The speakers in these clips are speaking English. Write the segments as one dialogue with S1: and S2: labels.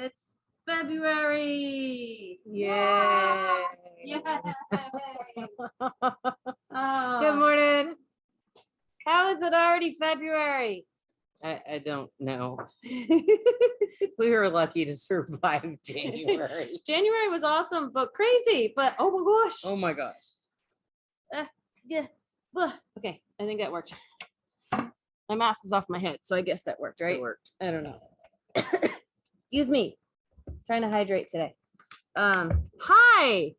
S1: It's February.
S2: Yay.
S1: Yay.
S2: Good morning.
S1: How is it already February?
S2: I don't know. We were lucky to survive January.
S1: January was awesome, but crazy. But oh my gosh.
S2: Oh my gosh.
S1: Yeah. Okay, I think that worked. My mask is off my head, so I guess that worked, right?
S2: It worked.
S1: I don't know. Excuse me. Trying to hydrate today. Hi.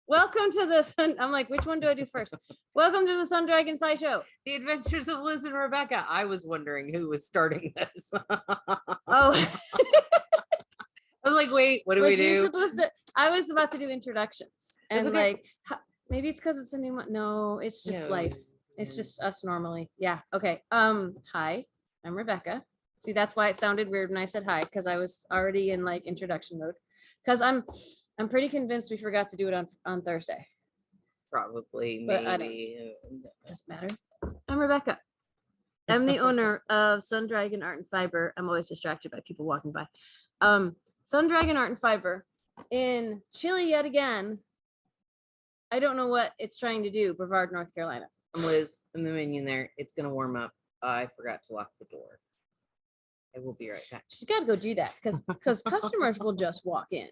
S1: Welcome to the sun. I'm like, which one do I do first? Welcome to the Sun Dragon SciShow.
S2: The Adventures of Liz and Rebecca. I was wondering who was starting this.
S1: Oh.
S2: I was like, wait, what do we do?
S1: I was about to do introductions. And
S2: okay.
S1: like, maybe it's because it's a new one. No, it's just life. It's just us normally. Yeah. Okay. Hi, I'm Rebecca. See, that's why it sounded weird when I said hi, because I was already in like introduction mode. Because I'm pretty convinced we forgot to do it on Thursday.
S2: Probably,
S1: But
S2: maybe.
S1: Doesn't matter. I'm Rebecca. I'm the owner of Sun Dragon Art and Fiber. I'm always distracted by people walking by. Sun Dragon Art and Fiber in Chile yet again. I don't know what it's trying to do. Brevard, North Carolina.
S2: I'm Liz. I'm the minion there. It's gonna warm up. I forgot to lock the door. I will be right back.
S1: She's got to go do that because customers will just walk in.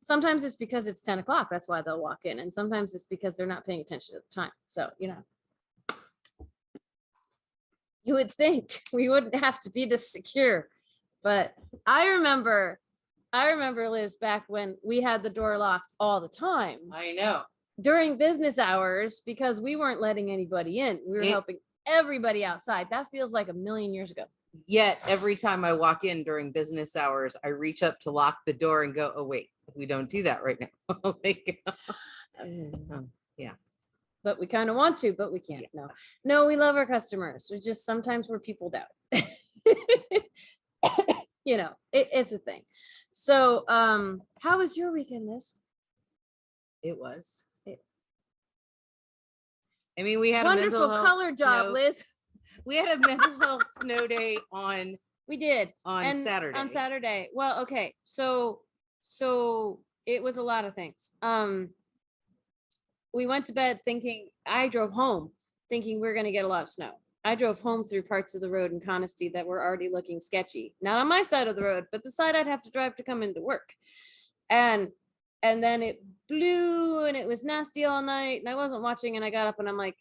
S1: Sometimes it's because it's 10 o'clock. That's why they'll walk in. And sometimes it's because they're not paying attention at the time. So, you know, you would think we wouldn't have to be this secure. But I remember, Liz, back when we had the door locked all the time.
S2: I know.
S1: During business hours, because we weren't letting anybody in. We were helping everybody outside. That feels like a million years ago.
S2: Yet every time I walk in during business hours, I reach up to lock the door and go, oh wait, we don't do that right now. Yeah.
S1: But we kind of want to, but we can't. No, we love our customers. We just sometimes we're people doubt. You know, it's a thing. So how was your weekend, Liz?
S2: It was. I mean, we had
S1: wonderful
S2: a mental
S1: color
S2: health
S1: job, Liz.
S2: We had a mental health snow day on.
S1: We did
S2: on Saturday.
S1: On Saturday. Well, okay, so it was a lot of things. We went to bed thinking. I drove home thinking we we're gonna get a lot of snow. I drove home through parts of the road in Conisty that were already looking sketchy. Not on my side of the road, but the side I'd have to drive to come into work. And then it blew and it was nasty all night and I wasn't watching and I got up and I'm like,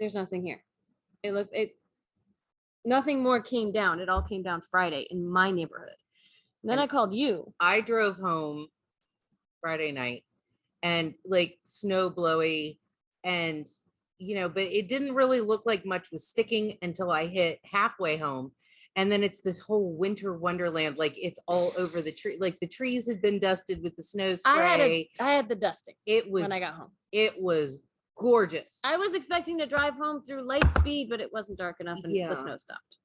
S1: there's nothing here. Nothing more came down. It all came down Friday in my neighborhood. And then I called you.
S2: I drove home Friday night and like snow blowy and, you know, but it didn't really look like much was sticking until I hit halfway home. And then it's this whole winter wonderland, like it's all over the tree. Like the trees had been dusted with the snow spray.
S1: I had the dusting.
S2: It was
S1: when I got home.
S2: It was gorgeous.
S1: I was expecting to drive home through light speed, but it wasn't dark enough and the snow stopped.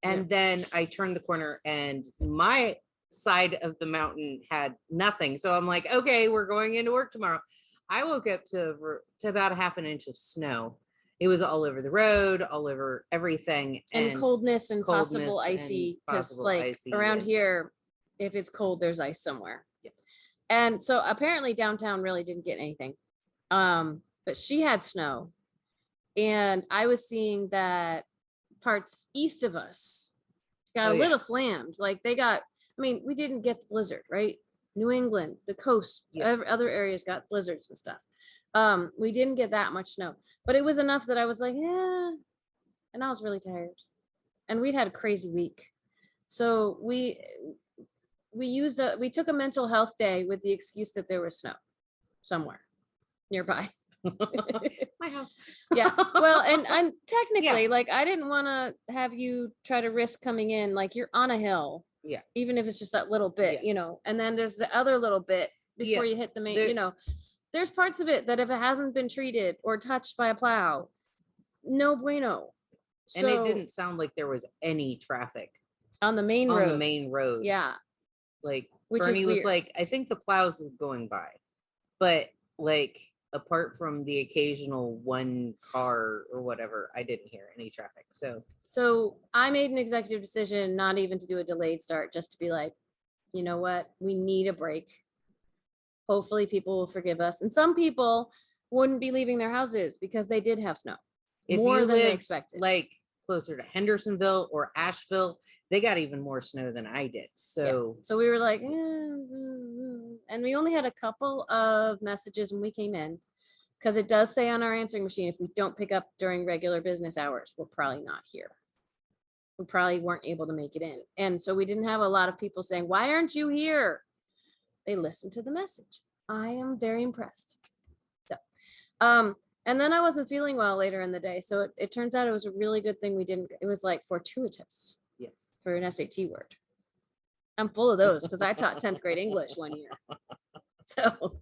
S2: And then I turned the corner and my side of the mountain had nothing. So I'm like, okay, we're going into work tomorrow. I woke up to about a half an inch of snow. It was all over the road, all over everything.
S1: And coldness and possible icy, because like around here, if it's cold, there's ice somewhere.
S2: Yeah.
S1: And so apparently downtown really didn't get anything. But she had snow. And I was seeing that parts east of us got a little slammed. Like they got, I mean, we didn't get the blizzard, right? New England, the coast, other areas got blizzards and stuff. We didn't get that much snow, but it was enough that I was like, yeah. And I was really tired. And we'd had a crazy week. So we took a mental health day with the excuse that there was snow somewhere nearby.
S2: My house.
S1: Yeah. Well, and technically, like I didn't want to have you try to risk coming in. Like you're on a hill.
S2: Yeah.
S1: Even if it's just that little bit, you know, and then there's the other little bit before you hit the main, you know, there's parts of it that if it hasn't been treated or touched by a plow, no bueno.
S2: And it didn't sound like there was any traffic
S1: on the main
S2: road.
S1: Yeah.
S2: Like Bernie was like, I think the plows are going by, but like apart from the occasional one car or whatever, I didn't hear any traffic.
S1: So I made an executive decision not even to do a delayed start, just to be like, you know what, we need a break. Hopefully people will forgive us. And some people wouldn't be leaving their houses because they did have snow.
S2: If
S1: more
S2: you
S1: than they
S2: lived,
S1: expected.
S2: like closer to Hendersonville or Asheville, they got even more snow than I did. So
S1: So we were like, and we only had a couple of messages when we came in, because it does say on our answering machine, if we don't pick up during regular business hours, we're probably not here. We probably weren't able to make it in. And so we didn't have a lot of people saying, why aren't you here? They listened to the message. I am very impressed. So, and then I wasn't feeling well later in the day. So it turns out it was a really good thing we didn't, it was like fortuitous.
S2: yes.
S1: For an SAT word. I'm full of those because I taught 10th grade English one year. So,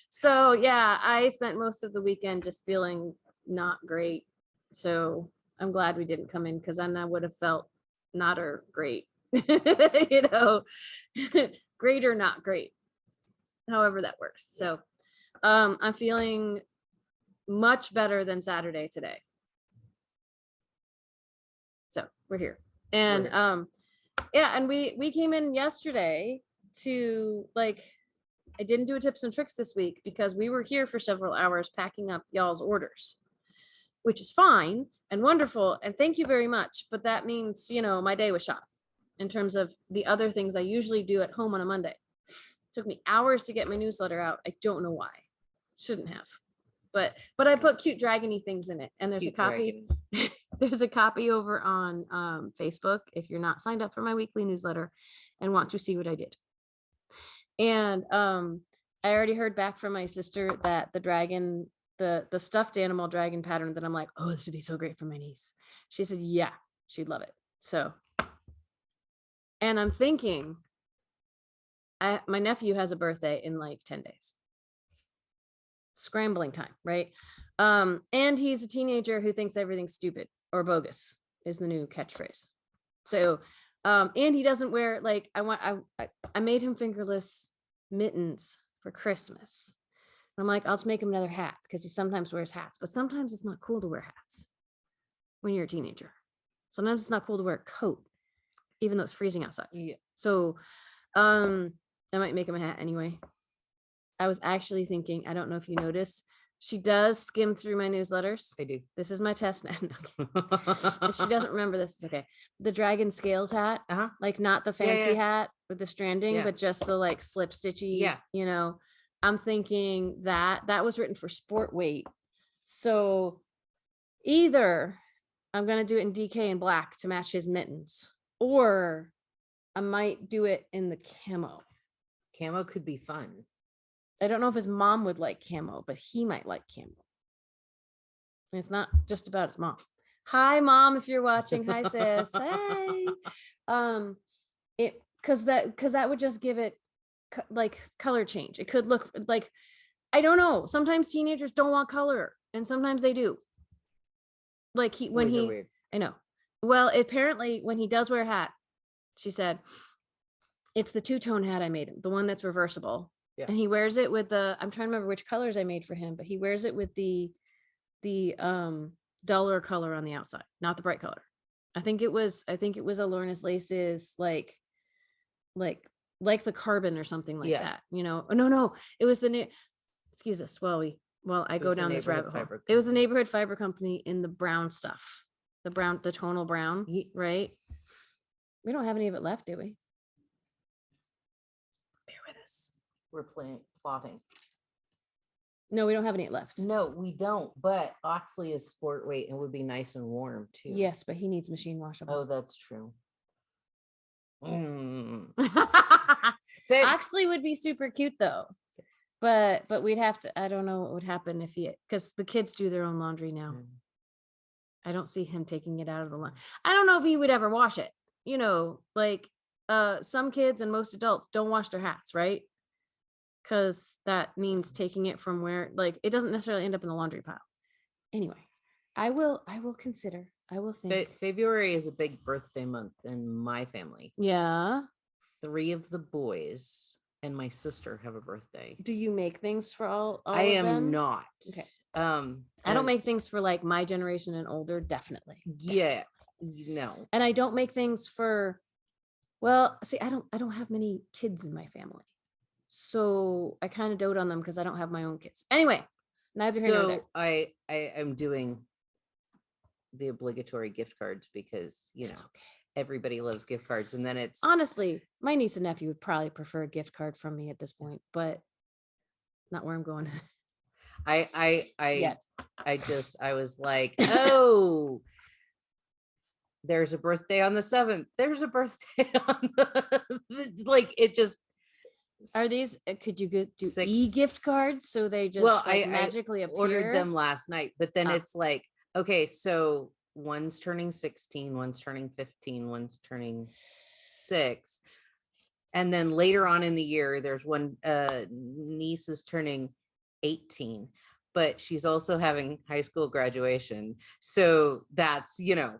S1: so yeah, I spent most of the weekend just feeling not great. So I'm glad we didn't come in, because then I would have felt not or great, you know, great or not great, however that works. So I'm feeling much better than Saturday today. So we're here. And yeah, and we came in yesterday to, like, I didn't do a tips and tricks this week because we were here for several hours packing up y'all's orders, which is fine and wonderful, and thank you very much, but that means, you know, my day was shot in terms of the other things I usually do at home on a Monday. It took me hours to get my newsletter out. I don't know why. Shouldn't have, but I put cute dragony things in it, and there's a copy. There's a copy over on Facebook if you're not signed up for my weekly newsletter and want to see what I did. And I already heard back from my sister that the dragon, the stuffed animal dragon pattern that I'm like, oh, this would be so great for my niece. She said, yeah, she'd love it. So, and I'm thinking, my nephew has a birthday in like 10 days. Scrambling time, right? And he's a teenager who thinks everything's stupid or bogus is the new catchphrase. So, and he doesn't wear, like, I made him fingerless mittens for Christmas. I'm like, I'll just make him another hat because he sometimes wears hats, but sometimes it's not cool to wear hats when you're a teenager. Sometimes it's not cool to wear a coat, even though it's freezing outside.
S2: Yeah.
S1: So, I might make him a hat anyway. I was actually thinking, I don't know if you noticed, she does skim through my newsletters.
S2: I do.
S1: This is my test now. If she doesn't remember this, it's okay. The dragon scales hat, like not the fancy hat with the stranding, but just the like slip stitchy, you know, I'm thinking that was written for sport weight. So either I'm going to do it in DK and black to match his mittens, or I might do it in the camo.
S2: Camo could be fun.
S1: I don't know if his mom would like camo, but he might like camo. And it's not just about his mom. Hi, Mom, if you're watching. Hi, sis. Hey. Because that would just give it like color change. It could look like, I don't know. Sometimes teenagers don't want color, and sometimes they do. Like weird. I know. Well, apparently when he does wear a hat, she said, it's the two-tone hat I made him, the one that's reversible. Yeah. And he wears it with the, I'm trying to remember which colors I made for him, but he wears it with the duller color on the outside, not the bright color. I think it was Alorna's laces, like the carbon or something like that, you know. Oh, no, it was the new, excuse us while I go down this rabbit hole. It was the neighborhood fiber company in the brown stuff, the tonal brown, right? We don't have any of it left, do we? Bear with us.
S2: We're plotting.
S1: No, we don't have any left.
S2: No, we don't. But Oxley is sport weight and would be nice and warm too.
S1: Yes, but he needs machine washable.
S2: Oh, that's true.
S1: Oxley would be super cute though. But we'd have to, I don't know what would happen if because the kids do their own laundry now. I don't see him taking it out of the laundry. I don't know if he would ever wash it. You know, like some kids and most adults don't wash their hats, right? Because that means taking it from where, like, it doesn't necessarily end up in the laundry pile. Anyway, I will consider. I will think.
S2: February is a big birthday month in my family.
S1: Yeah.
S2: 3 of the boys and my sister have a birthday.
S1: Do you make things for all
S2: I
S1: of
S2: am
S1: them?
S2: not.
S1: Okay. I don't
S2: and-
S1: make things for like my generation and older, definitely.
S2: Yeah, no.
S1: And I don't make things for, well, see, I don't have many kids in my family. So I kind of dote on them because I don't have my own kids. Anyway, neither here nor there.
S2: So I am doing the obligatory gift cards because
S1: That's okay.
S2: everybody loves gift cards, and then it's
S1: Honestly, my niece and nephew would probably prefer a gift card from me at this point, but not where I'm going.
S2: I
S1: Yet.
S2: I was like, oh, there's a birthday on the 7th. There's a birthday on the like it just.
S1: Are these? Could you do
S2: 6
S1: e-gift cards so they just
S2: Well,
S1: like
S2: I
S1: magically appear?
S2: ordered them last night, but then
S1: Ah.
S2: it's like, okay, so one's turning 16, one's turning 15, one's turning 6. And then later on in the year, there's one niece is turning 18, but she's also having high school graduation. So that's,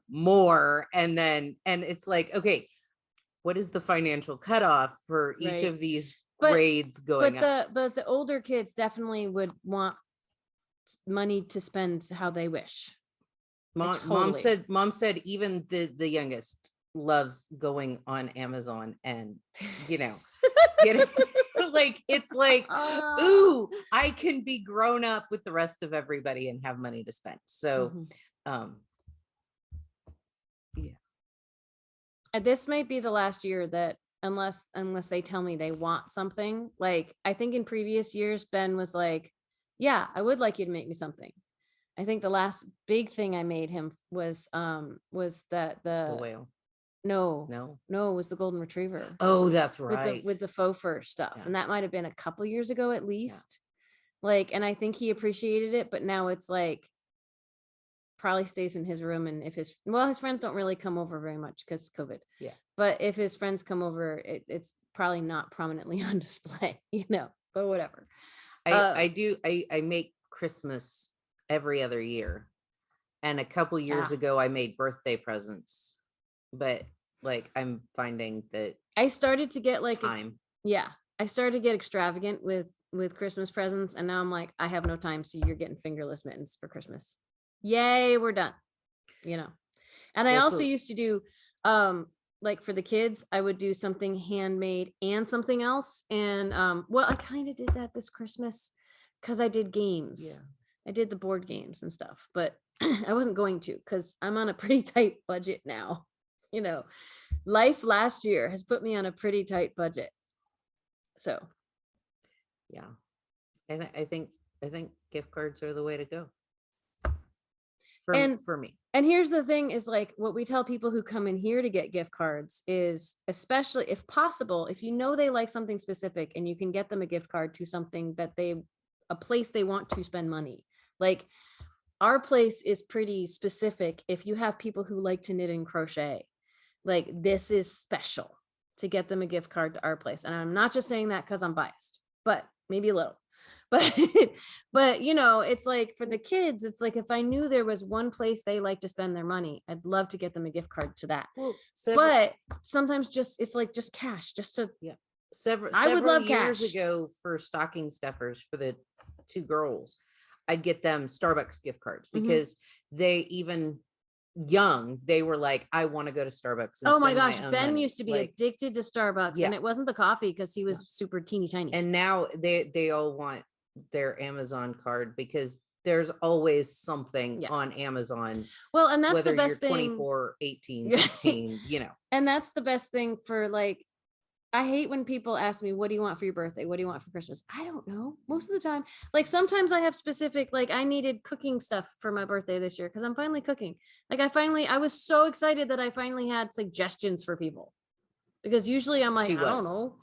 S2: more. And it's like, okay, what is the financial cutoff for each
S1: Right.
S2: of these
S1: But-
S2: grades going up?
S1: But the older kids definitely would want money to spend how they wish.
S2: Mom
S1: totally-
S2: mom said even the youngest loves going on Amazon and getting like it's like, ooh, I can be grown up with the rest of everybody and have money to spend. So
S1: Mhm. And this might be the last year that unless they tell me they want something, like I think in previous years Ben was like, yeah, I would like you to make me something. I think the last big thing I made him was that
S2: the whale.
S1: no, it was the golden retriever
S2: Oh, that's
S1: with
S2: right.
S1: the faux fur stuff.
S2: Yeah.
S1: And that might have been a couple years ago at least. Like, and I think he appreciated it, but now it's like probably stays in his room. And if his friends don't really come over very much because COVID.
S2: Yeah.
S1: But if his friends come over, it's probably not prominently on display, but whatever.
S2: I make Christmas every other year. And a couple years ago I made birthday presents. But like I'm finding that
S1: I started to get like
S2: time.
S1: I started to get extravagant with Christmas presents, and now I'm like, I have no time, so you're getting fingerless mittens for Christmas. Yay, we're done. And I also used to do like for the kids, I would do something handmade and something else. And I kind of did that this Christmas because I did games.
S2: Yeah.
S1: I did the board games and stuff, but I wasn't going to because I'm on a pretty tight budget now. Life last year has put me on a pretty tight budget. So
S2: yeah. And I think gift cards are the way to go. For me.
S1: And here's the thing is like what we tell people who come in here to get gift cards is, especially if possible, if they like something specific and you can get them a gift card to something that a place they want to spend money. Like our place is pretty specific. If you have people who like to knit and crochet, like this is special to get them a gift card to our place. And I'm not just saying that because I'm biased, but maybe a little. But it's like for the kids, it's like if I knew there was one place they like to spend their money, I'd love to get them a gift card to that.
S2: Well,
S1: but sometimes it's like just cash, just to
S2: several
S1: would love
S2: years
S1: cash.
S2: ago for stocking stuffers for the 2 girls, I'd get them Starbucks gift cards because they even young, they were like, I want to go to Starbucks. And
S1: oh my
S2: spend
S1: gosh,
S2: own
S1: Ben
S2: money.
S1: used to be addicted to Starbucks, and it wasn't the coffee because he was super teeny tiny.
S2: And now they all want their Amazon card because there's always something on Amazon.
S1: Well, and that's
S2: whether
S1: the best
S2: you're
S1: thing.
S2: 24, 18, 16,
S1: And that's the best thing for like, I hate when people ask me, what do you want for your birthday? What do you want for Christmas? I don't know. Most of the time, like sometimes I have specific, like I needed cooking stuff for my birthday this year because I'm finally cooking. Like I was so excited that I finally had suggestions for people. Because usually I'm like, I don't know.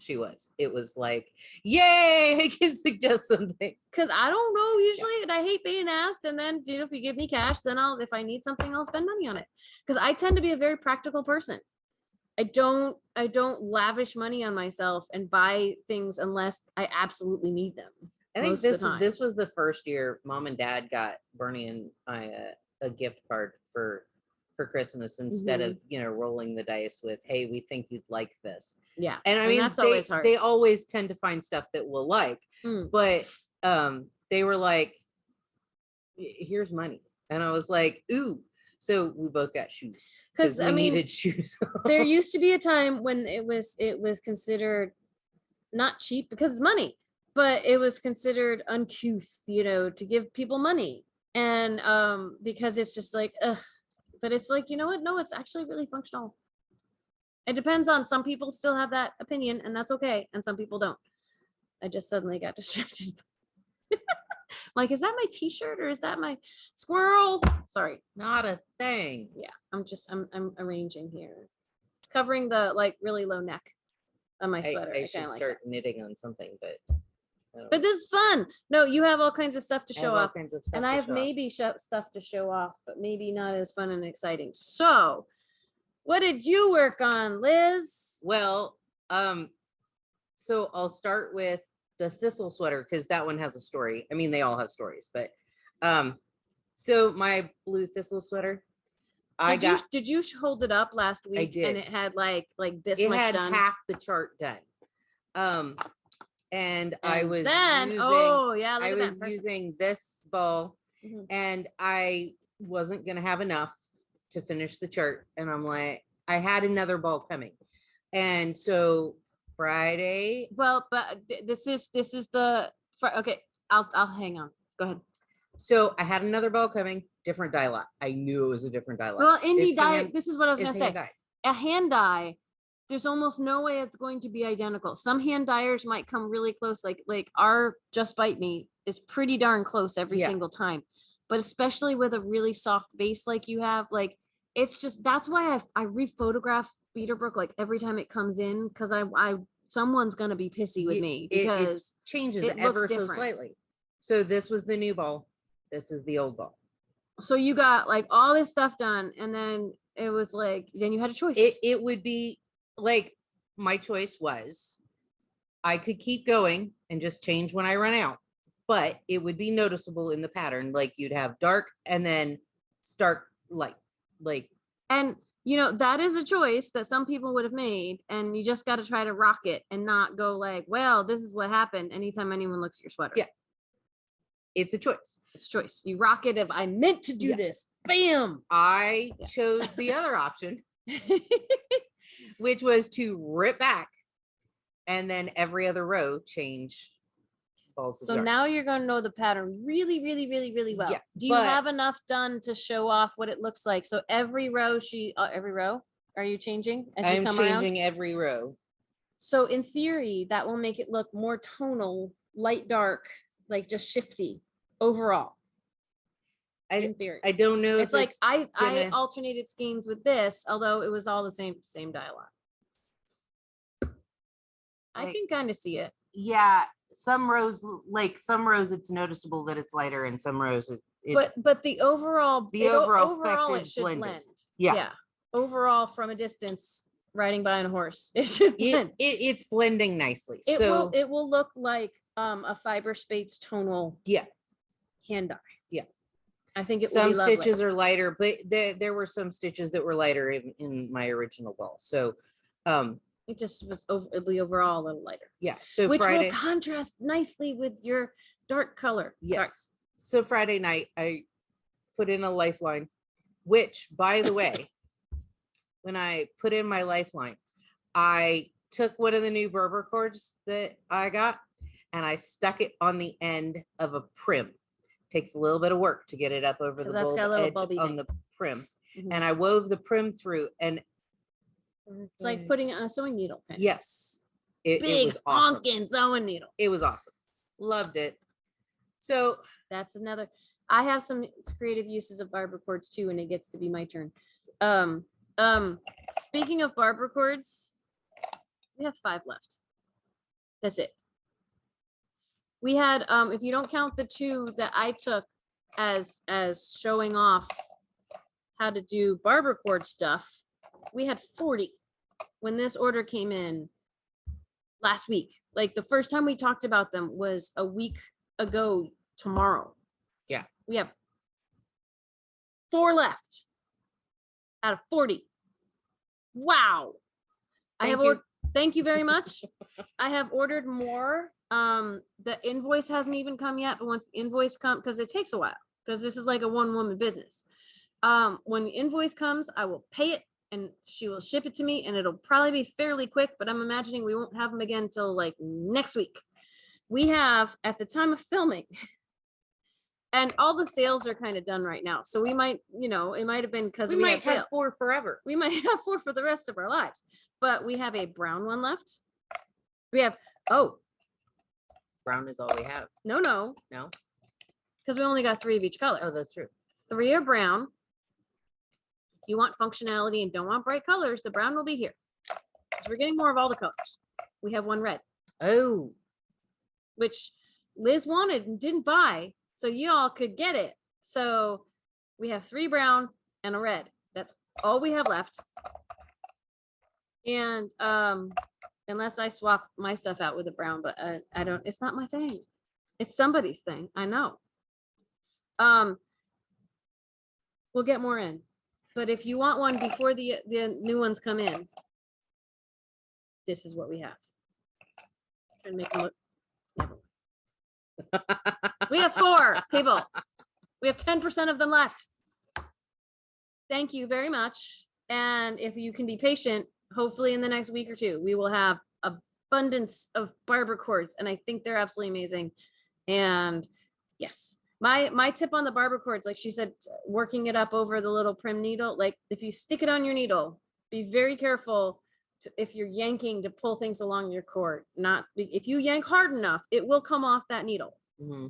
S2: It was like, yay, I can suggest something.
S1: Because I don't know usually, and I hate being asked. And then, if you give me cash, then if I need something, I'll spend money on it. Because I tend to be a very practical person. I don't lavish money on myself and buy things unless I absolutely need them.
S2: I think this was the first year Mom and Dad got Bernie and I a gift card for for Christmas instead of, rolling the dice with, hey, we think you'd like this.
S1: Yeah.
S2: And I mean,
S1: that's always hard.
S2: They always tend to find stuff that we'll like, but they were like, here's money. And I was like, ooh. So we both got shoes because we needed shoes.
S1: There used to be a time when it was considered not cheap because it's money, but it was considered uncouth, to give people money. And because it's just like, ugh. But it's like, you know what? No, it's actually really functional. It depends on, some people still have that opinion, and that's okay. And some people don't. I just suddenly got distracted. Like, is that my t-shirt or is that my squirrel? Sorry.
S2: Not a thing.
S1: Yeah, I'm arranging here. It's covering the like really low neck on my sweater.
S2: I should start knitting on something, but
S1: this is fun. No, you have all kinds of stuff to show off.
S2: And
S1: I have maybe stuff to show off, but maybe not as fun and exciting. So what did you work on, Liz?
S2: Well, so I'll start with the thistle sweater because that one has a story. I mean, they all have stories, but so my blue thistle sweater,
S1: did you hold it up last week?
S2: I did.
S1: And it had like this
S2: it
S1: much
S2: had
S1: done.
S2: half the chart done. And I was using this ball, and I wasn't gonna have enough to finish the chart, and I'm like, I had another ball coming, and so Friday.
S1: Well, but this is the okay. I'll hang on. Go ahead.
S2: So I had another ball coming, different dye lot. I knew it was a different dye lot.
S1: Well, indie dye. This is what I was gonna say.
S2: Dye.
S1: A hand dye. There's almost no way it's going to be identical. Some hand dyers might come really close. Like our Just Bite Me is pretty darn close every single time. But especially with a really soft base like you have, like it's just, that's why I rephotograph Beaterbrook like every time it comes in, because someone's gonna be pissy with me because
S2: it changes ever so slightly. So this was the new ball. This is the old ball.
S1: So you got like all this stuff done, and then it was like, then you had a choice.
S2: It would be like, my choice was I could keep going and just change when I run out, but it would be noticeable in the pattern. Like you'd have dark and then start light, like,
S1: and that is a choice that some people would have made, and you just got to try to rock it and not go like, well, this is what happened anytime anyone looks at your sweater.
S2: Yeah. It's a choice.
S1: It's a choice. You rock it if I meant to do this. Bam.
S2: I chose the other option. Which was to rip back and then every other row change balls.
S1: So now you're going to know the pattern really, really, really, really well.
S2: Yeah,
S1: do you have enough done to show off what it looks like? So every row are you changing as you come around? I'm changing
S2: every row.
S1: So in theory, that will make it look more tonal, light, dark, like just shifty overall. In theory,
S2: I don't know.
S1: It's like I alternated skeins with this, although it was all the same dialogue. I can kind of see it.
S2: Yeah, some rows it's noticeable that it's lighter, and some rows
S1: but the overall
S2: effect
S1: it should
S2: blended.
S1: Blend.
S2: Yeah.
S1: Overall, from a distance, riding by on a horse, it should blend.
S2: It's blending nicely.
S1: It will look like a Fiber Spates tonal hand dye. Yeah. I think it
S2: some
S1: will be
S2: stitches are lighter, but there were some stitches that were lighter in my original ball. So
S1: it just was overall a little lighter.
S2: Yeah. So
S1: which
S2: Friday,
S1: will contrast nicely with your dark color.
S2: Yes.
S1: Sorry.
S2: So Friday night I put in a lifeline, which, by the way, when I put in my lifeline, I took one of the new Berber cords that I got and I stuck it on the end of a prim. Takes a little bit of work to get it up over the bulb edge on the prim. Mm-hmm. And I wove the prim through, and
S1: it's like putting a sewing needle.
S2: Yes.
S1: It was awesome. Honking sewing needle.
S2: It was awesome. Loved it. So
S1: that's another. I have some creative uses of barber cords too, and it gets to be my turn. Speaking of barber cords, we have 5 left. That's it. We had, if you don't count the 2 that I took as showing off how to do barber cord stuff, we had 40 when this order came in last week. Like the first time we talked about them was a week ago tomorrow.
S2: Yeah.
S1: We have 4 left. out of 40. Wow. Thank you very much. I have ordered more. The invoice hasn't even come yet, but once the invoice comes, because it takes a while, because this is like a one-woman business. When the invoice comes, I will pay it and she will ship it to me, and it'll probably be fairly quick, but I'm imagining we won't have them again until like next week. We have, at the time of filming, and all the sales are kind of done right now. So we might, it might have been because
S2: we might have 4 forever.
S1: We might have 4 for the rest of our lives, but we have a brown one left. We have,
S2: brown is all we have.
S1: No, because we only got 3 of each color.
S2: Oh, that's true.
S1: 3 are brown. If you want functionality and don't want bright colors, the brown will be here. So we're getting more of all the colors. We have 1 red.
S2: Oh,
S1: which Liz wanted and didn't buy, so you all could get it. So we have 3 brown and a red. That's all we have left. And unless I swap my stuff out with a brown, but I don't, it's not my thing. It's somebody's thing. I know. We'll get more in. But if you want one before the new ones come in, this is what we have. And make them look. Never mind. We have 4 people. We have 10% of them left. Thank you very much. And if you can be patient, hopefully in the next week or 2, we will have abundance of barber cords, and I think they're absolutely amazing. And yes, my tip on the barber cords, like she said, working it up over the little prim needle, like if you stick it on your needle, be very careful if you're yanking to pull things along your cord. Not if you yank hard enough, it will come off that needle.
S2: Mm-hmm.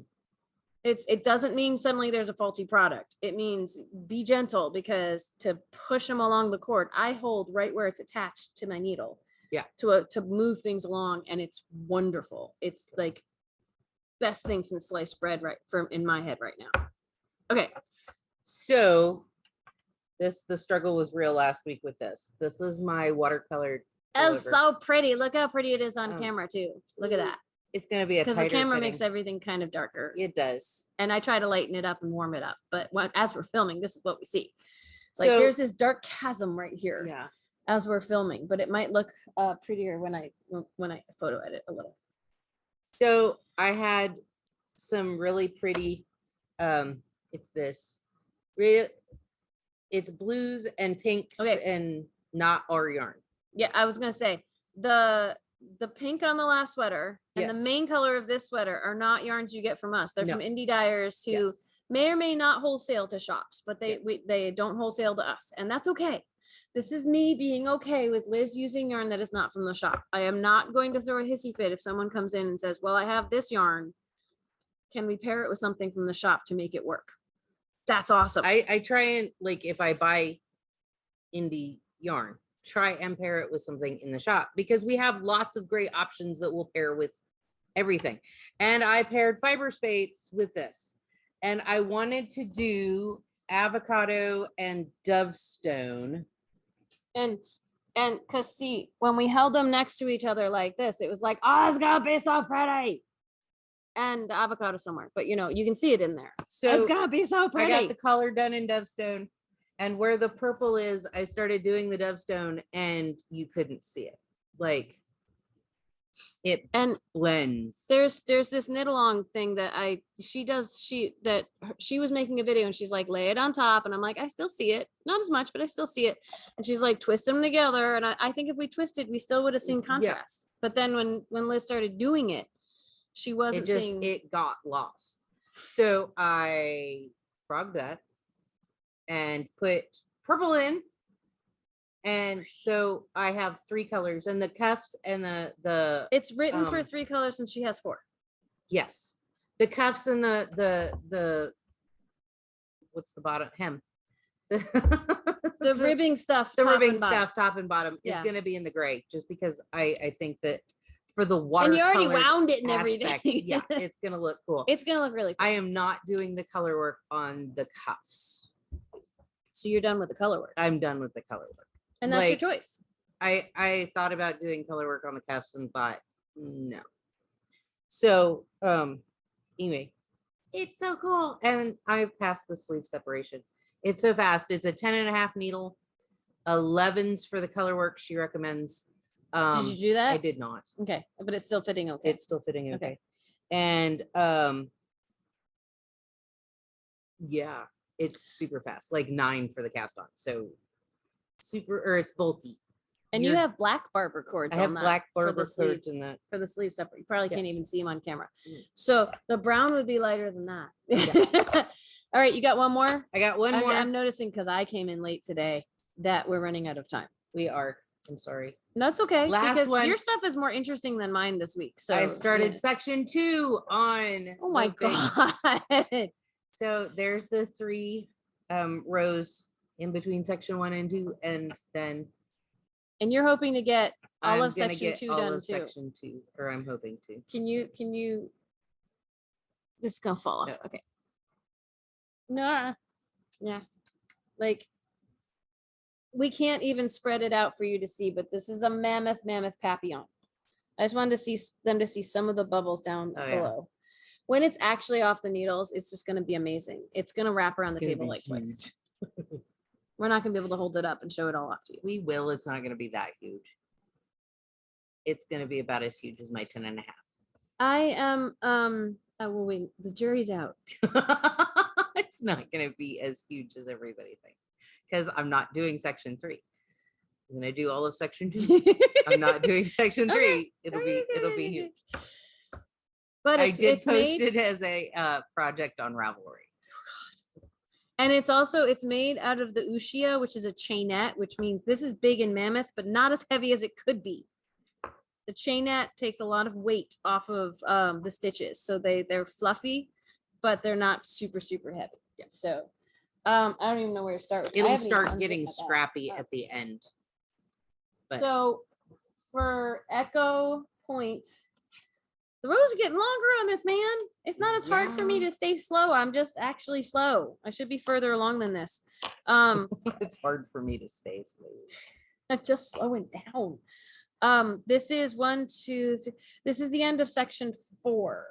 S1: It doesn't mean suddenly there's a faulty product. It means be gentle, because to push them along the cord, I hold right where it's attached to my needle.
S2: Yeah.
S1: To move things along, and it's wonderful. It's like best thing since sliced bread, right, from in my head right now. Okay.
S2: So the struggle was real last week with this. This is my watercolored.
S1: It's so pretty. Look how pretty it is on camera too. Look at that.
S2: It's going to be a tighter
S1: because the camera
S2: fitting.
S1: makes everything kind of darker.
S2: It does.
S1: And I try to lighten it up and warm it up. But as we're filming, this is what we see. Like there's this dark chasm right here.
S2: Yeah.
S1: As we're filming, but it might look prettier when I photo edit a little.
S2: So I had some really pretty, it's this, it's blues and pinks and not our yarn.
S1: Yeah, I was gonna say the pink on the last sweater and the main color of this sweater are not yarns you get from us. They're from indie dyers who may or may not wholesale to shops, but they don't wholesale to us, and that's okay. This is me being okay with Liz using yarn that is not from the shop. I am not going to throw a hissy fit if someone comes in and says, well, I have this yarn. Can we pair it with something from the shop to make it work? That's awesome.
S2: I try and, like, if I buy indie yarn, try and pair it with something in the shop, because we have lots of great options that will pair with everything. And I paired fiber spates with this. And I wanted to do avocado and dovestone.
S1: And because see, when we held them next to each other like this, it was like, oh, it's gonna be so pretty. And the avocado somewhere, but you can see it in there. So it's gonna be so pretty.
S2: I got the collar done in dovestone, and where the purple is, I started doing the dovestone, and you couldn't see it. Like it blends.
S1: There's this knit along thing that she was making a video, and she's like, lay it on top, and I'm like, I still see it, not as much, but I still see it. And she's like, twist them together, and I think if we twisted, we still would have seen contrast. But then when Liz started doing it, she wasn't seeing.
S2: It got lost. So I frogged that and put purple in. And so I have 3 colors, and the cuffs and the
S1: it's written for 3 colors, and she has 4.
S2: Yes. The cuffs and the what's the bottom hem?
S1: The ribbing stuff.
S2: The ribbing stuff, top and bottom, is gonna be in the gray, just because I think that for the water. And
S1: you already wound it and everything.
S2: Yeah, it's gonna look cool.
S1: It's gonna look really cool.
S2: I am not doing the color work on the cuffs.
S1: So you're done with the color work.
S2: I'm done with the color work.
S1: And that's your choice.
S2: I thought about doing color work on the cuffs and thought, no. So anyway, it's so cool. And I passed the sleeve separation. It's so fast. It's a 10.5 needle. 11s for the color work she recommends.
S1: Did you do that?
S2: I did not.
S1: Okay, but it's still fitting okay.
S2: It's still fitting okay.
S1: Okay.
S2: And yeah, it's super fast, like 9 for the cast on. So super, or it's bulky.
S1: And you have black barber cords.
S2: I have
S1: on that
S2: black
S1: for
S2: barber
S1: the
S2: cords
S1: sleeves,
S2: in that.
S1: for the sleeve separate. You probably
S2: Yeah.
S1: can't even see them on camera.
S2: Mm.
S1: So the brown would be lighter than that.
S2: Yeah.
S1: All right, you got one more?
S2: I got one more.
S1: I'm noticing because I came in late today that we're running out of time.
S2: We are. I'm sorry.
S1: No, that's okay.
S2: Last
S1: because
S2: one.
S1: your stuff is more interesting than mine this week. So
S2: I started
S1: yeah.
S2: section 2 on.
S1: Oh my
S2: the thing.
S1: God.
S2: So there's the 3 rows in between section 1 and 2, and then
S1: And you're hoping to get all
S2: I'm
S1: of
S2: gonna
S1: section
S2: get
S1: 2
S2: all
S1: done
S2: of
S1: too.
S2: section 2, or I'm hoping to.
S1: Can you this is gonna fall off.
S2: No.
S1: Okay. Nah. Yeah. Like we can't even spread it out for you to see, but this is a mammoth Papillon. I just wanted to see them to see some of the bubbles down below. When it's actually off the needles, it's just going to be amazing. It's going to wrap around the table like twice. We're not going to be able to hold it up and show it all off to you.
S2: We will. It's not going to be that huge. It's going to be about as huge as my 10.5.
S1: I am, oh, well, wait, the jury's out.
S2: It's not going to be as huge as everybody thinks, because I'm not doing section 3. I'm going to do all of section 2. I'm not doing section 3.
S1: Okay.
S2: It'll be huge.
S1: But
S2: I did post
S1: made,
S2: it as a project on Ravelry.
S1: and it's made out of the Ushia, which is a chainette, which means this is big and mammoth, but not as heavy as it could be. The chainette takes a lot of weight off of the stitches. So they're fluffy, but they're not super, super heavy.
S2: Yeah.
S1: So I don't even know where to start with.
S2: It'll start getting scrappy at the end. But
S1: so for Echo Point, the rows are getting longer on this, man. It's not as hard for me to stay slow. I'm just actually slow. I should be further along than this.
S2: it's hard for me to stay smooth.
S1: I'm just slowing down. This is 1, 2, 3. This is the end of section 4.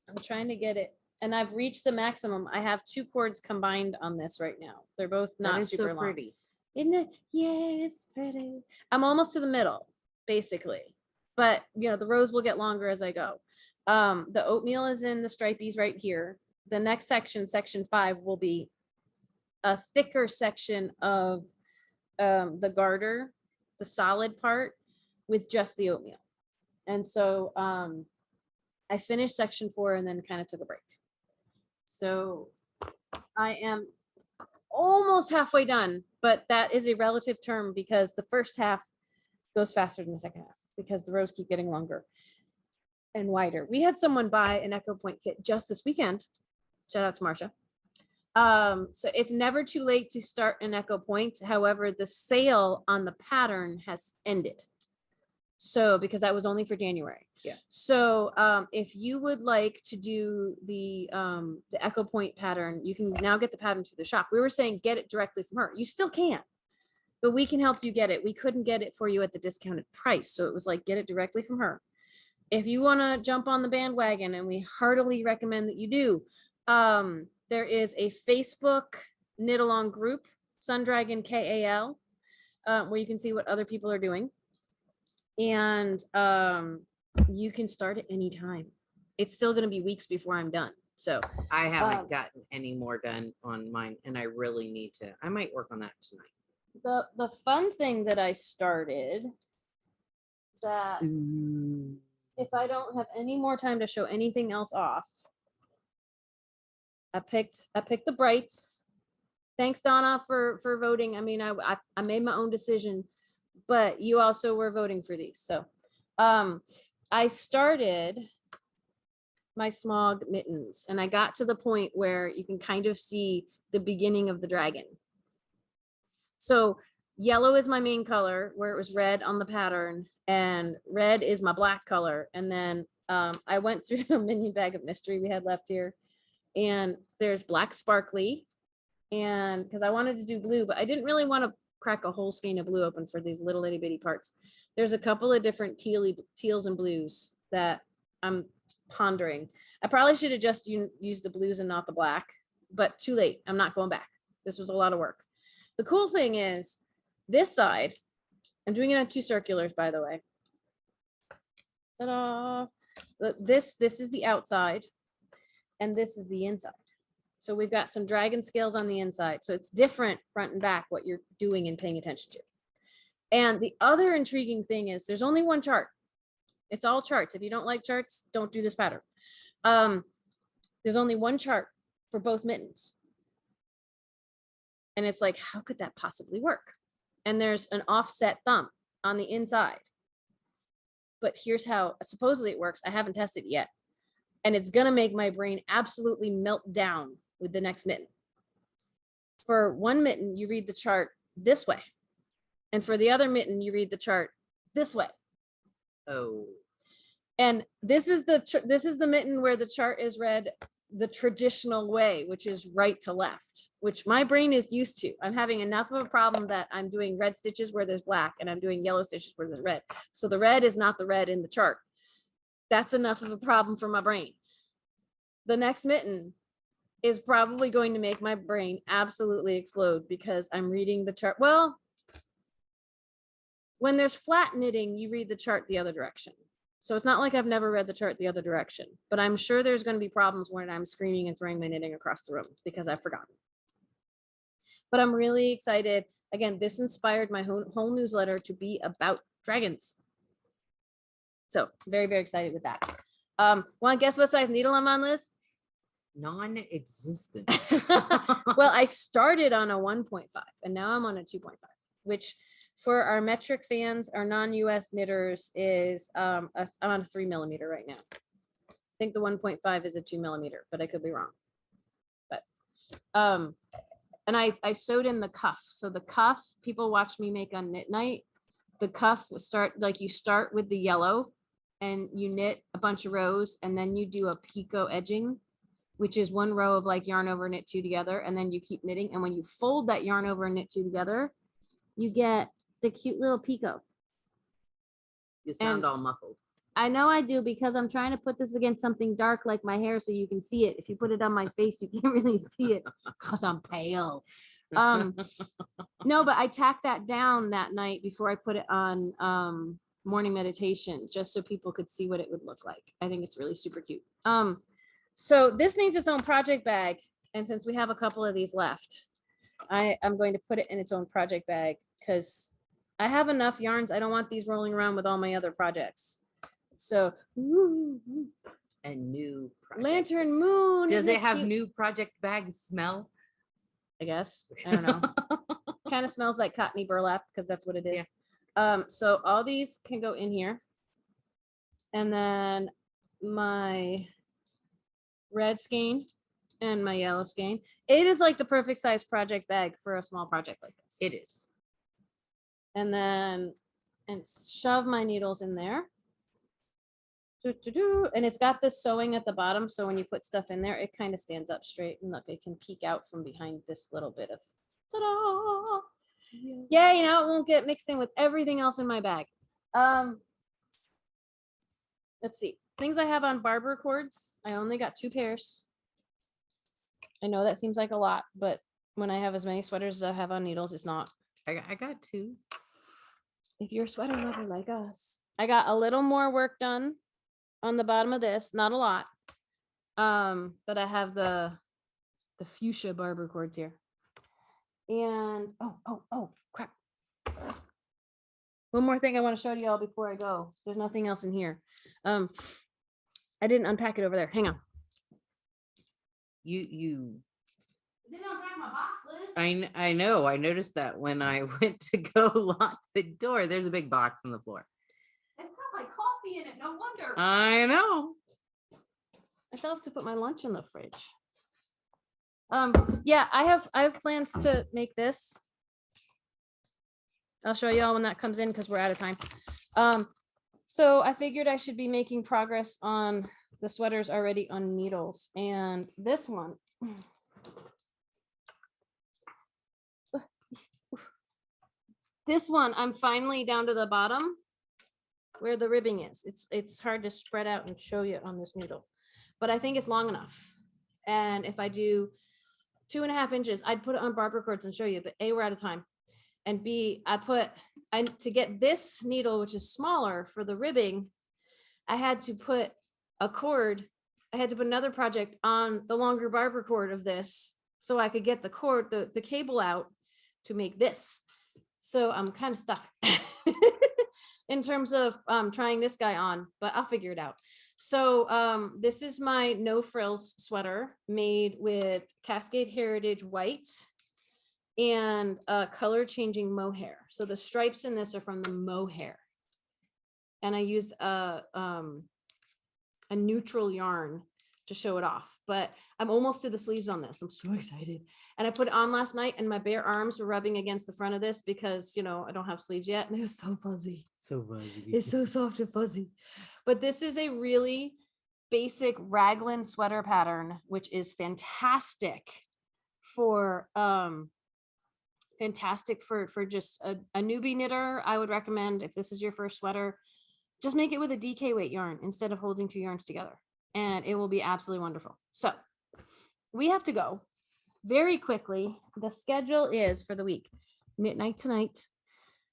S1: I'm trying to get it, and I've reached the maximum. I have 2 cords combined on this right now. They're both not super long.
S2: Pretty.
S1: Isn't it? Yeah, it's pretty. I'm almost to the middle, basically. But you know, the rows will get longer as I go. The oatmeal is in the stripies right here. The next section, section 5, will be a thicker section of the garter, the solid part, with just the oatmeal. And so I finished section 4 and then kind of took a break. So I am almost halfway done, but that is a relative term because the first half goes faster than the second half because the rows keep getting longer and wider. We had someone buy an Echo Point kit just this weekend. Shout out to Marsha. So it's never too late to start an Echo Point. However, the sale on the pattern has ended. So because that was only for January.
S2: Yeah.
S1: So if you would like to do the Echo Point pattern, you can now get the pattern through the shop. We were saying get it directly from her. You still can, but we can help you get it. We couldn't get it for you at the discounted price. So it was like, get it directly from her. If you want to jump on the bandwagon, and we heartily recommend that you do, there is a Facebook knit along group, Sundragon KAL, where you can see what other people are doing. And you can start at any time. It's still going to be weeks before I'm done. So
S2: I haven't gotten any more done on mine, and I really need to. I might work on that tonight.
S1: The fun thing that I started that if I don't have any more time to show anything else off, I picked the brights. Thanks, Donna, for voting. I mean, I made my own decision, but you also were voting for these. So I started my SMAUGmittens, and I got to the point where you can kind of see the beginning of the dragon. So yellow is my main color, where it was red on the pattern, and red is my black color. And then I went through a mini bag of mystery we had left here, and there's black sparkly, and because I wanted to do blue, but I didn't really want to crack a whole skein of blue open for these little itty bitty parts. There's a couple of different teals and blues that I'm pondering. I probably should have just used the blues and not the black, but too late. I'm not going back. This was a lot of work. The cool thing is this side, I'm doing it on 2 circulars, by the way. Ta-da! This is the outside, and this is the inside. So we've got some dragon scales on the inside. So it's different front and back what you're doing and paying attention to. And the other intriguing thing is there's only one chart. It's all charts. If you don't like charts, don't do this pattern. There's only one chart for both mittens. And it's like, how could that possibly work? And there's an offset thumb on the inside. But here's how supposedly it works. I haven't tested it yet. And it's going to make my brain absolutely melt down with the next mitten. For one mitten, you read the chart this way. And for the other mitten, you read the chart this way.
S2: Oh.
S1: And this is the mitten where the chart is read the traditional way, which is right to left, which my brain is used to. I'm having enough of a problem that I'm doing red stitches where there's black and I'm doing yellow stitches where there's red. So the red is not the red in the chart. That's enough of a problem for my brain. The next mitten is probably going to make my brain absolutely explode because I'm reading the chart. Well, when there's flat knitting, you read the chart the other direction. So it's not like I've never read the chart the other direction, but I'm sure there's going to be problems when I'm screaming and throwing my knitting across the room because I've forgotten. But I'm really excited. Again, this inspired my whole newsletter to be about dragons. So very, very excited with that. Want to guess what size needle I'm on, Liz?
S2: Non-existent.
S1: Well, I started on a 1.5 and now I'm on a 2.5, which for our metric fans, our non-US knitters is, I'm on a 3mm right now. I think the 1.5 is a 2mm, but I could be wrong. But, and I sewed in the cuff. So the cuff, people watch me make on knit night. The cuff you start with the yellow and you knit a bunch of rows and then you do a picot edging, which is 1 row of like yarn over knit 2 together. And then you keep knitting. And when you fold that yarn over and knit 2 together, you get the cute little picot.
S2: You sound all muffled.
S1: I know I do because I'm trying to put this against something dark like my hair so you can see it. If you put it on my face, you can't really see it because I'm pale. No, but I tacked that down that night before I put it on morning meditation, just so people could see what it would look like. I think it's really super cute. So this needs its own project bag. And since we have a couple of these left, I'm going to put it in its own project bag because I have enough yarns. I don't want these rolling around with all my other projects. So,
S2: A new project.
S1: Lantern Moon.
S2: Does it have new project bag smell?
S1: I guess. I don't know. Kind of smells like cottony burlap because that's what it is. Yeah. So all these can go in here. And then my red skein and my yellow skein. It is like the perfect size project bag for a small project like this.
S2: It is.
S1: And then shove my needles in there. And it's got this sewing at the bottom. So when you put stuff in there, it kind of stands up straight. And look, it can peek out from behind this little bit of ta-da. Yeah, you know, it won't get mixed in with everything else in my bag. Let's see. Things I have on barber cords. I only got 2 pairs. I know that seems like a lot, but when I have as many sweaters as I have on needles, it's not.
S2: I got 2.
S1: If you're a sweater lover like us. I got a little more work done on the bottom of this, not a lot. But I have the fuchsia barber cords here. And oh crap. One more thing I want to show to y'all before I go. There's nothing else in here. I didn't unpack it over there. Hang on.
S2: You
S1: I didn't unpack my box, Liz.
S2: I know. I noticed that when I went to go lock the door. There's a big box on the floor.
S1: It's got my coffee in it. No wonder.
S2: I know.
S1: I still have to put my lunch in the fridge. Yeah, I have plans to make this. I'll show y'all when that comes in because we're out of time. So I figured I should be making progress on the sweaters already on needles, and this one. This one, I'm finally down to the bottom where the ribbing is. It's hard to spread out and show you on this needle, but I think it's long enough. And if I do 2.5 inches, I'd put it on barber cords and show you, but we're out of time. And B, to get this needle, which is smaller for the ribbing, I had to put another project on the longer barber cord of this so I could get the cord, the cable out to make this. So I'm kind of stuck in terms of trying this guy on, but I'll figure it out. So this is my No Frills sweater made with Cascade Heritage white and color changing mohair. So the stripes in this are from the mohair. And I used a neutral yarn to show it off, but I'm almost to the sleeves on this. I'm so excited. And I put it on last night and my bare arms were rubbing against the front of this because, you know, I don't have sleeves yet. And it was so fuzzy.
S2: So fuzzy.
S1: It's so soft and fuzzy. But this is a really basic raglan sweater pattern, which is fantastic for just a newbie knitter. I would recommend, if this is your first sweater, just make it with a DK weight yarn instead of holding two yarns together, and it will be absolutely wonderful. So we have to go very quickly. The schedule is for the week: knit night tonight,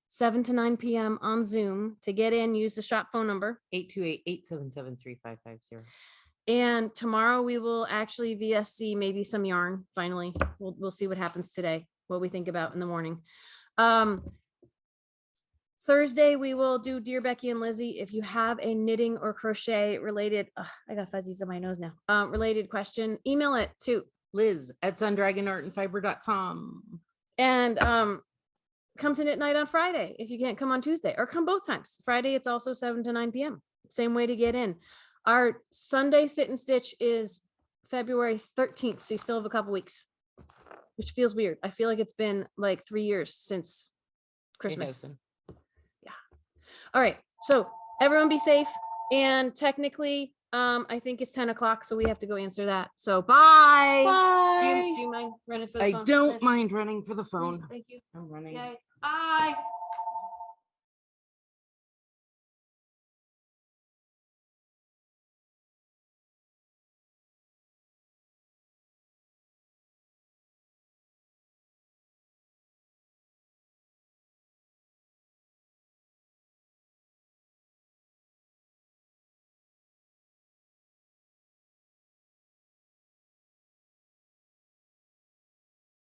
S1: 7 to 9 p.m. on Zoom. To get in, use the shop phone number
S2: 828-877-3550.
S1: And tomorrow we will actually VSC maybe some yarn. Finally, we'll see what happens today, what we think about in the morning. Thursday, we will do Dear Becky and Lizzie. If you have a knitting or crochet related, I got fuzzies on my nose now, related question, email it to
S2: Liz@sundragonartandfiber.com.
S1: And come to knit night on Friday if you can't come on Tuesday, or come both times. Friday, it's also 7 to 9 p.m. Same way to get in. Our Sunday sit and stitch is February 13th, so you still have a couple weeks, which feels weird. I feel like it's been like 3 years since Christmas. All right, so everyone be safe. And technically, I think it's 10 o'clock, so we have to go answer that. So bye.
S2: Bye.
S1: Do you mind running for the phone?
S2: I don't mind running for the phone.
S1: Please, thank you.
S2: I'm running.
S1: Okay. Bye.